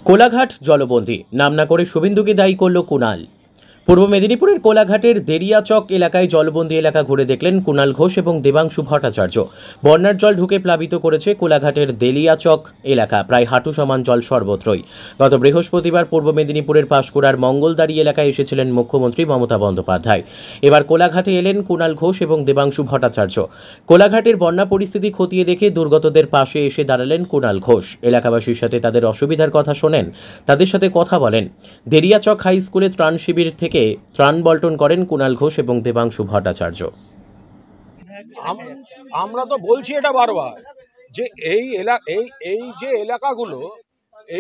কোলাঘাট জলবন্দী, নাম না করে শুভেন্দুকে দায়ী করল কুণাল। পূর্ব মেদিনীপুরের কোলাঘাটের দেরিয়াচক এলাকায় জলবন্দী এলাকা ঘুরে দেখলেন কুণাল ঘোষ এবং দেবাংশু ভট্টাচার্য। বন্যার জল ঢুকে প্লাবিত করেছে কোলাঘাটের দেলিয়াচক এলাকা, প্রায় হাঁটু সমান জল সর্বত্রই। গত বৃহস্পতিবার পূর্ব মেদিনীপুরের পাঁশকুড়ার মঙ্গলদারি এলাকায় এসেছিলেন মুখ্যমন্ত্রী মমতা বন্দ্যোপাধ্যায়। এবার কোলাঘাটে এলেন কুণাল ঘোষ এবং দেবাংশু ভট্টাচার্য। কোলাঘাটের বন্যা পরিস্থিতি খতিয়ে দেখে দুর্গতদের পাশে এসে দাঁড়ালেন কুণাল ঘোষ। এলাকাবাসীর সাথে তাদের অসুবিধার কথা শোনেন, তাদের সাথে কথা বলেন। দেরিয়াচক হাই স্কুলে ত্রাণ শিবির থেকে ত্রাণ বন্টন করেন কুণাল ঘোষ এবং দেবাংশু ভট্টাচার্য। আমরা তো বলছি এটা বারবার যে এই যে এলাকাগুলো,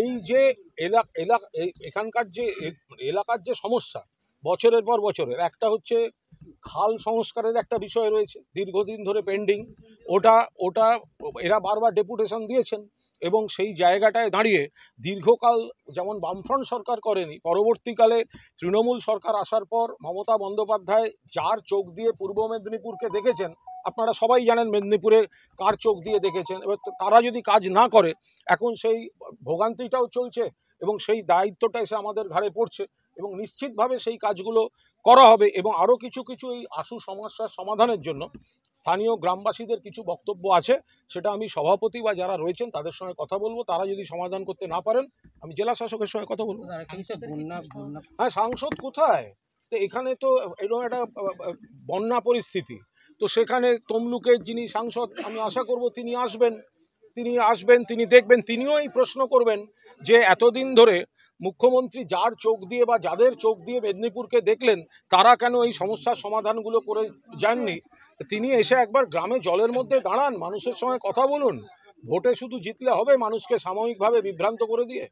এই যে এখানকার যে এলাকার যে সমস্যা বছরের পর বছরের, একটা হচ্ছে খাল সংস্কারের একটা বিষয় রয়েছে দীর্ঘদিন ধরে পেন্ডিং। ওটা এরা বারবার ডেপুটেশন দিয়েছেন এবং সেই জায়গাটায় দাঁড়িয়ে দীর্ঘকাল যেমন বামফ্রন্ট সরকার করেনি, পরবর্তীকালে তৃণমূল সরকার আসার পর মমতা বন্দ্যোপাধ্যায় যার চোখ দিয়ে পূর্ব মেদিনীপুরকে দেখেছেন, আপনারা সবাই জানেন মেদিনীপুরে কার চোখ দিয়ে দেখেছেন। এবার তারা যদি কাজ না করে, এখন সেই ভোগান্তিটাও চলছে এবং সেই দায়িত্বটা এসে আমাদের ঘাড়ে পড়ছে এবং নিশ্চিতভাবে সেই কাজগুলো করা হবে। এবং আরও কিছু এই আশু সমস্যার সমাধানের জন্য স্থানীয় গ্রামবাসীদের কিছু বক্তব্য আছে, সেটা আমি সভাপতি বা যারা রয়েছেন তাদের সঙ্গে কথা বলবো। তারা যদি সমাধান করতে না পারেন, আমি জেলা শাসকের সঙ্গে কথা বলবো। হ্যাঁ, সাংসদ কোথায়? তো এখানে তো এরকম একটা বন্যা পরিস্থিতি, তো সেখানে তমলুকের যিনি সাংসদ, আমি আশা করব তিনি আসবেন, তিনি দেখবেন, তিনিও এই প্রশ্ন করবেন যে এতদিন ধরে মুখ্যমন্ত্রী যার চোখ দিয়ে বা যাদের চোখ দিয়ে মেদিনীপুরকে দেখলেন, তারা কেন এই সমস্যার সমাধানগুলো করে যাননি। তিনি এসে একবার গ্রামে জলের মধ্যে দাঁড়ান, মানুষের সঙ্গে কথা বলুন। ভোটে শুধু জিতলে হবে মানুষকে সাময়িকভাবে বিভ্রান্ত করে দিয়ে?